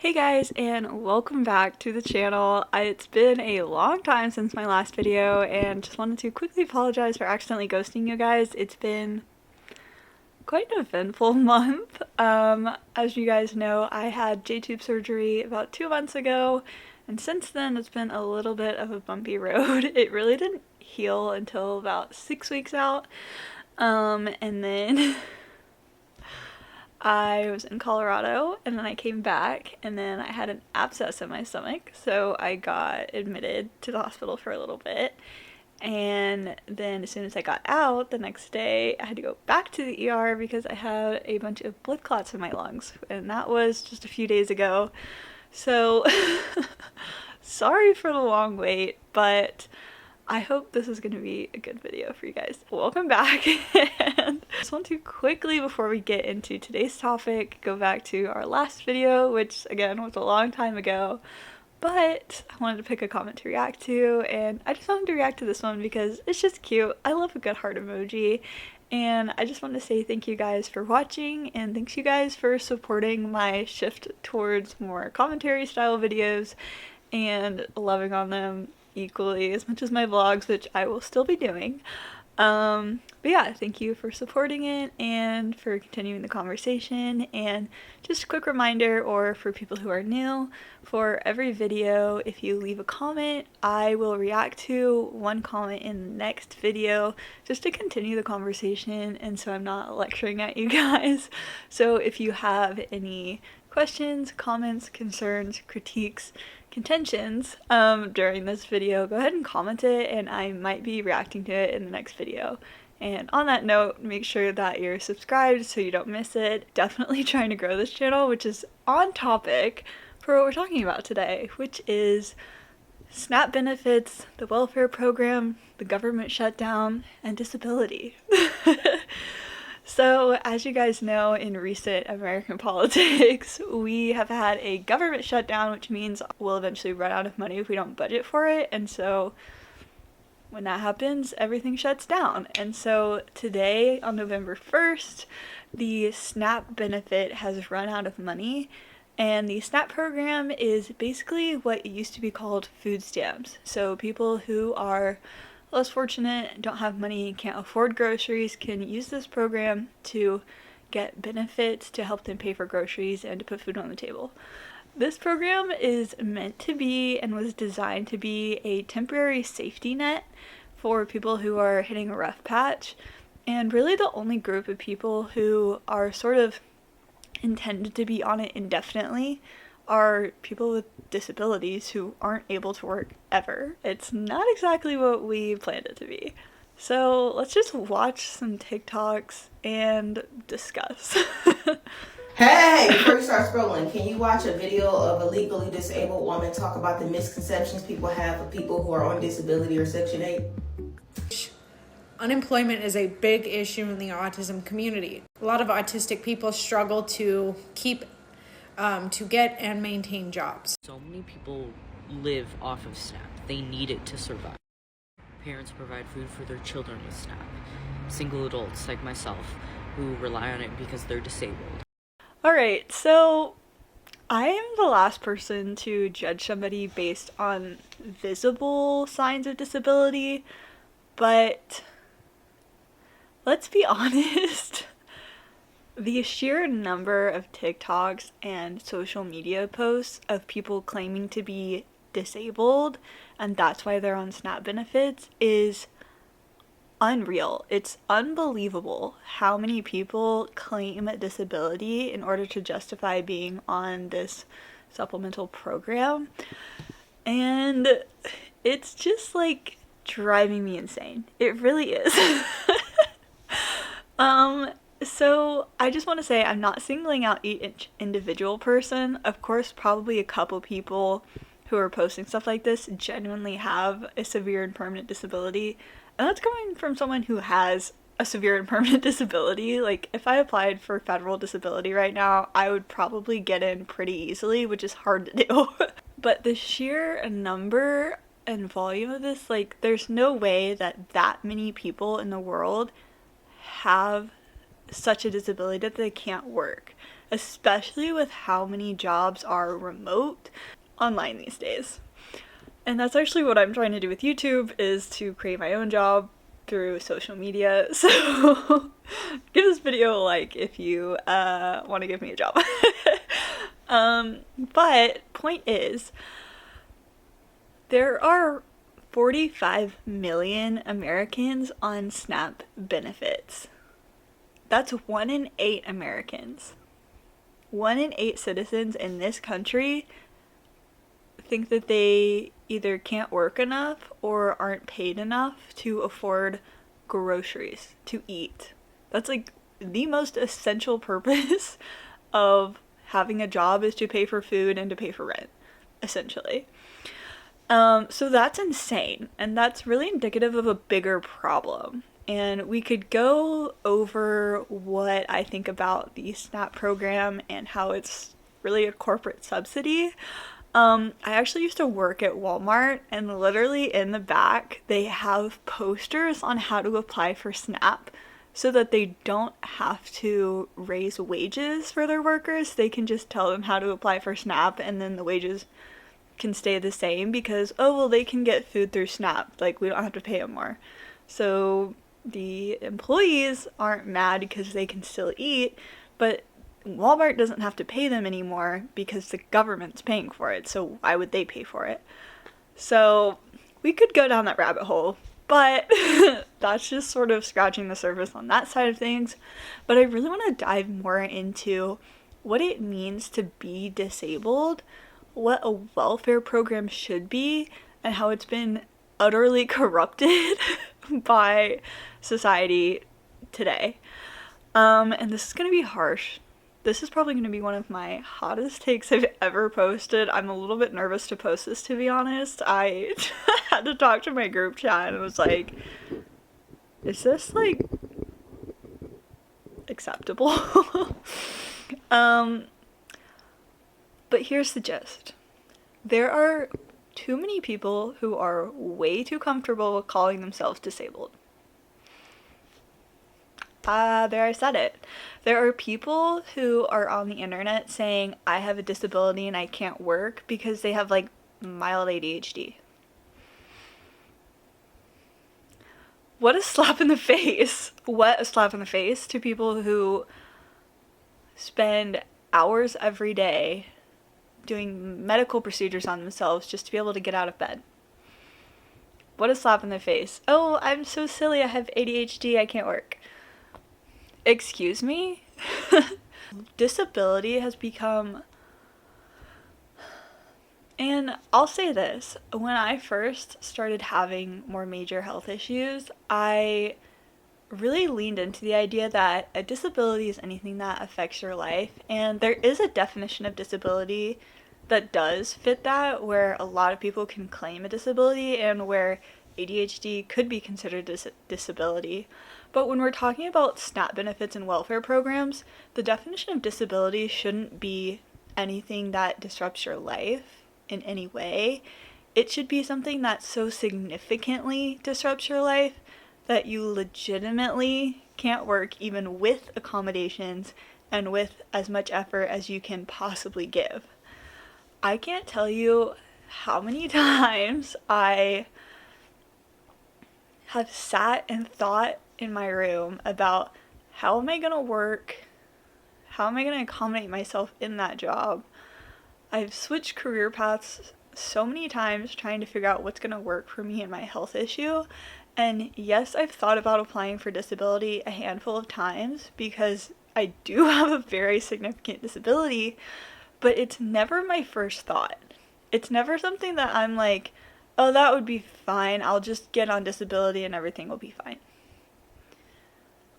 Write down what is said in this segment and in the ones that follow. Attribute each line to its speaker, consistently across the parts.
Speaker 1: Hey guys, and welcome back to the channel. It's been a long time since my last video and just wanted to quickly apologize for accidentally ghosting you guys. It's been quite an eventful month. As you guys know, I had J-tube surgery about 2 months ago, and since then it's been a little bit of a bumpy road. It really didn't heal until about 6 weeks out, and then I was in Colorado and then I came back and then I had an abscess in my stomach, so I got admitted to the hospital for a little bit. And then as soon as I got out the next day, I had to go back to the ER because I had a bunch of blood clots in my lungs, and that was just a few days ago. So sorry for the long wait, but I hope this is going to be a good video for you guys. Welcome back. And I just want to quickly, before we get into today's topic, go back to our last video, which again was a long time ago, but I wanted to pick a comment to react to, and I just wanted to react to this one because it's just cute. I love a good heart emoji, and I just want to say thank you guys for watching, and thanks you guys for supporting my shift towards more commentary style videos and loving on them equally as much as my vlogs, which I will still be doing. But yeah, thank you for supporting it and for continuing the conversation. And just a quick reminder, or for people who are new, for every video, if you leave a comment, I will react to one comment in the next video just to continue the conversation, and so I'm not lecturing at you guys. So if you have any questions, comments, concerns, critiques, contentions during this video, go ahead and comment it and I might be reacting to it in the next video. And on that note, make sure that you're subscribed so you don't miss it. Definitely trying to grow this channel, which is on topic for what we're talking about today, which is SNAP benefits, the welfare program, the government shutdown, and disability. So, as you guys know, in recent American politics, we have had a government shutdown, which means we'll eventually run out of money if we don't budget for it, and so when that happens, everything shuts down. And so today, on November 1st, the SNAP benefit has run out of money, and the SNAP program is basically what used to be called food stamps. So people who are less fortunate, don't have money, can't afford groceries, can use this program to get benefits to help them pay for groceries and to put food on the table. This program is meant to be and was designed to be a temporary safety net for people who are hitting a rough patch, and really the only group of people who are sort of intended to be on it indefinitely are people with disabilities who aren't able to work ever. It's not exactly what we planned it to be. So let's just watch some TikToks and discuss.
Speaker 2: Hey, before you start scrolling, can you watch a video of a legally disabled woman talk about the misconceptions people have of people who are on disability or Section 8?
Speaker 3: Unemployment is a big issue in the autism community. A lot of autistic people struggle to get and maintain jobs.
Speaker 4: So many people live off of SNAP. They need it to survive. Parents provide food for their children with SNAP. Single adults like myself who rely on it because they're disabled.
Speaker 1: Alright, so I am the last person to judge somebody based on visible signs of disability, but let's be honest. The sheer number of TikToks and social media posts of people claiming to be disabled and that's why they're on SNAP benefits is unreal. It's unbelievable how many people claim a disability in order to justify being on this supplemental program. And it's just like driving me insane. It really is. So I just want to say I'm not singling out each individual person. Of course, probably a couple people who are posting stuff like this genuinely have a severe and permanent disability. And that's coming from someone who has a severe and permanent disability. Like, if I applied for federal disability right now, I would probably get in pretty easily, which is hard to do. But the sheer number and volume of this, like, there's no way that many people in the world have such a disability that they can't work. especially with how many jobs are remote online these days. And that's actually what I'm trying to do with YouTube, is to create my own job through social media. So give this video a like if you want to give me a job. But point is, there are 45 million Americans on SNAP benefits. That's 1 in 8 Americans. 1 in 8 citizens in this country think that they either can't work enough or aren't paid enough to afford groceries to eat. That's like the most essential purpose of having a job, is to pay for food and to pay for rent, essentially. So that's insane, and that's really indicative of a bigger problem. And we could go over what I think about the SNAP program and how it's really a corporate subsidy. I actually used to work at Walmart, and literally in the back they have posters on how to apply for SNAP so that they don't have to raise wages for their workers. They can just tell them how to apply for SNAP, and then the wages can stay the same because, oh, well, they can get food through SNAP. Like, we don't have to pay them more. So the employees aren't mad because they can still eat, but Walmart doesn't have to pay them anymore because the government's paying for it. So why would they pay for it? So we could go down that rabbit hole, but that's just sort of scratching the surface on that side of things. But I really want to dive more into what it means to be disabled, what a welfare program should be, and how it's been utterly corrupted by society today. And this is going to be harsh. This is probably going to be one of my hottest takes I've ever posted. I'm a little bit nervous to post this, to be honest. I had to talk to my group chat and was like, is this, like, acceptable? But here's the gist. There are too many people who are way too comfortable with calling themselves disabled. There, I said it. There are people who are on the internet saying, I have a disability and I can't work because they have, like, mild ADHD. What a slap in the face. What a slap in the face to people who spend hours every day doing medical procedures on themselves just to be able to get out of bed. What a slap in the face. Oh, I'm so silly, I have ADHD, I can't work. Excuse me? Disability has become... And I'll say this, when I first started having more major health issues, I really leaned into the idea that a disability is anything that affects your life, and there is a definition of disability that does fit that, where a lot of people can claim a disability and where ADHD could be considered a disability. But when we're talking about SNAP benefits and welfare programs, the definition of disability shouldn't be anything that disrupts your life in any way. It should be something that so significantly disrupts your life that you legitimately can't work even with accommodations and with as much effort as you can possibly give. I can't tell you how many times I have sat and thought in my room about how am I going to work? How am I going to accommodate myself in that job? I've switched career paths so many times trying to figure out what's going to work for me and my health issue. And yes, I've thought about applying for disability a handful of times because I do have a very significant disability, but it's never my first thought. It's never something that I'm like, oh, that would be fine. I'll just get on disability and everything will be fine.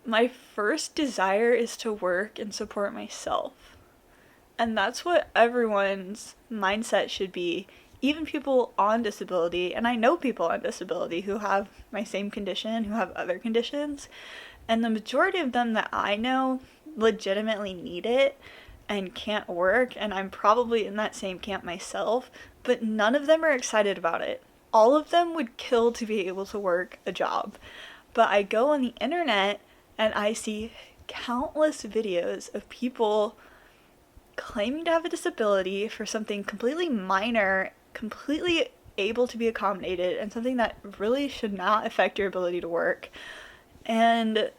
Speaker 1: My first desire is to work and support myself. And that's what everyone's mindset should be, even people on disability. And I know people on disability who have my same condition, who have other conditions. And the majority of them that I know legitimately need it and can't work. And I'm probably in that same camp myself. But none of them are excited about it. All of them would kill to be able to work a job. But I go on the internet and I see countless videos of people claiming to have a disability for something completely minor, completely able to be accommodated, and something that really should not affect your ability to work, and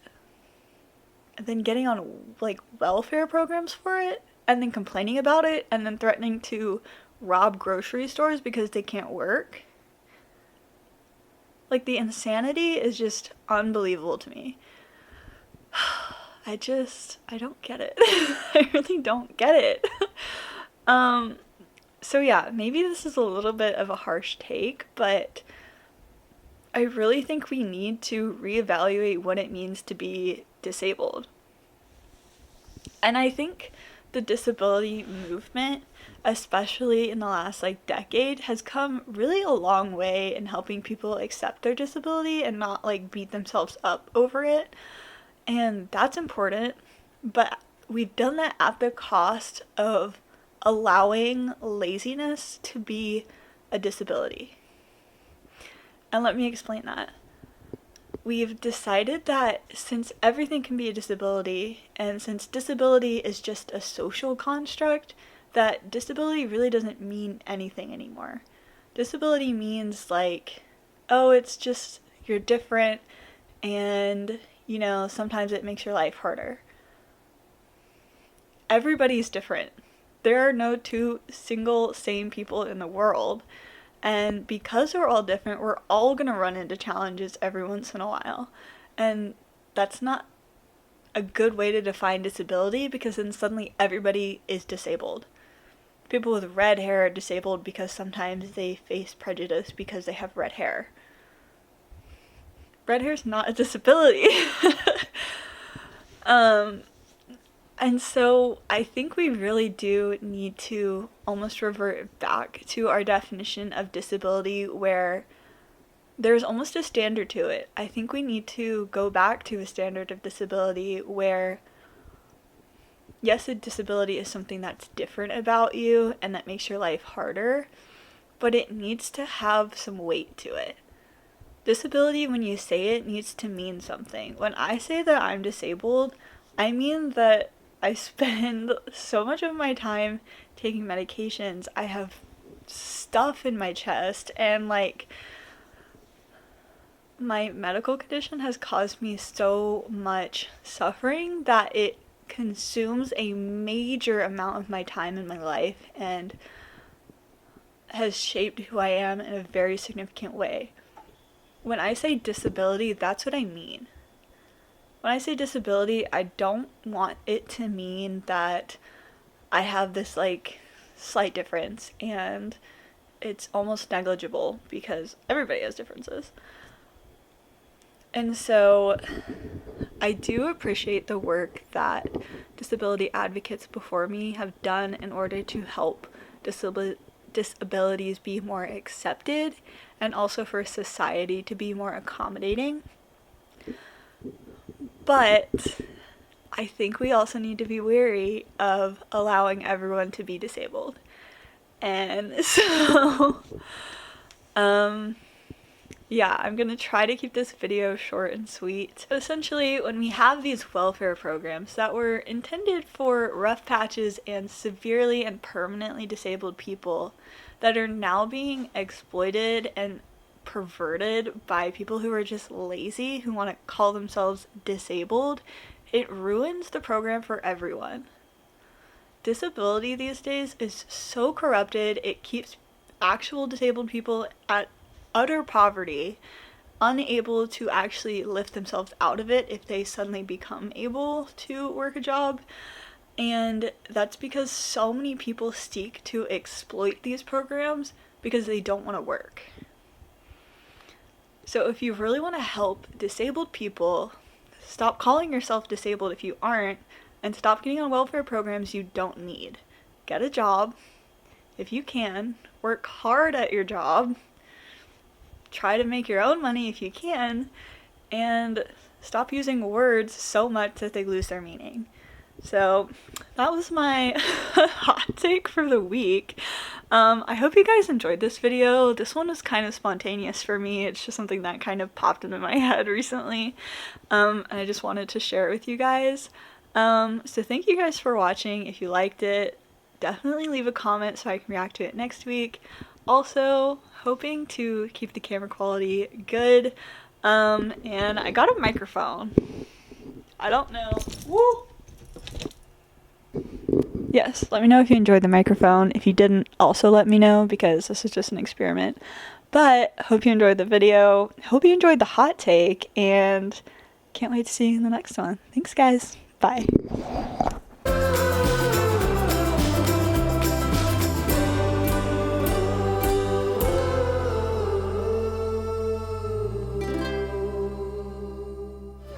Speaker 1: then getting on like welfare programs for it, and then complaining about it, and then threatening to rob grocery stores because they can't work. Like, the insanity is just unbelievable to me. I don't get it. I really don't get it. So yeah, maybe this is a little bit of a harsh take, but I really think we need to reevaluate what it means to be disabled. And I think the disability movement, especially in the last decade, has come really a long way in helping people accept their disability and not beat themselves up over it. And that's important, but we've done that at the cost of allowing laziness to be a disability. And let me explain that. We've decided that since everything can be a disability, and since disability is just a social construct, that disability really doesn't mean anything anymore. Disability means oh, it's just you're different, and sometimes it makes your life harder. Everybody's different. There are no two single same people in the world. And because we're all different, we're all going to run into challenges every once in a while. And that's not a good way to define disability, because then suddenly everybody is disabled. People with red hair are disabled because sometimes they face prejudice because they have red hair. Red hair is not a disability. And so I think we really do need to almost revert back to our definition of disability, where there's almost a standard to it. I think we need to go back to a standard of disability where, yes, a disability is something that's different about you and that makes your life harder, but it needs to have some weight to it. Disability, when you say it, needs to mean something. When I say that I'm disabled, I mean that I spend so much of my time taking medications. I have stuff in my chest, and my medical condition has caused me so much suffering that it consumes a major amount of my time in my life and has shaped who I am in a very significant way. When I say disability, that's what I mean. When I say disability, I don't want it to mean that I have this slight difference and it's almost negligible, because everybody has differences. And so I do appreciate the work that disability advocates before me have done in order to help disabilities be more accepted, and also for society to be more accommodating. But I think we also need to be wary of allowing everyone to be disabled. And so, yeah, I'm gonna try to keep this video short and sweet. But essentially, when we have these welfare programs that were intended for rough patches and severely and permanently disabled people that are now being exploited and perverted by people who are just lazy, who want to call themselves disabled, it ruins the program for everyone. Disability these days is so corrupted, it keeps actual disabled people at utter poverty, unable to actually lift themselves out of it if they suddenly become able to work a job. And that's because so many people seek to exploit these programs because they don't want to work. So if you really want to help disabled people, stop calling yourself disabled if you aren't, and stop getting on welfare programs you don't need. Get a job if you can, work hard at your job, try to make your own money if you can, and stop using words so much that they lose their meaning. So that was my hot take for the week. I hope you guys enjoyed this video. This one was kind of spontaneous for me. It's just something that kind of popped into my head recently. And I just wanted to share it with you guys. So thank you guys for watching. If you liked it, definitely leave a comment so I can react to it next week. Also, hoping to keep the camera quality good. And I got a microphone. I don't know. Woo! Yes, let me know if you enjoyed the microphone. If you didn't, also let me know, because this is just an experiment. But hope you enjoyed the video. Hope you enjoyed the hot take, and can't wait to see you in the next one. Thanks, guys. Bye.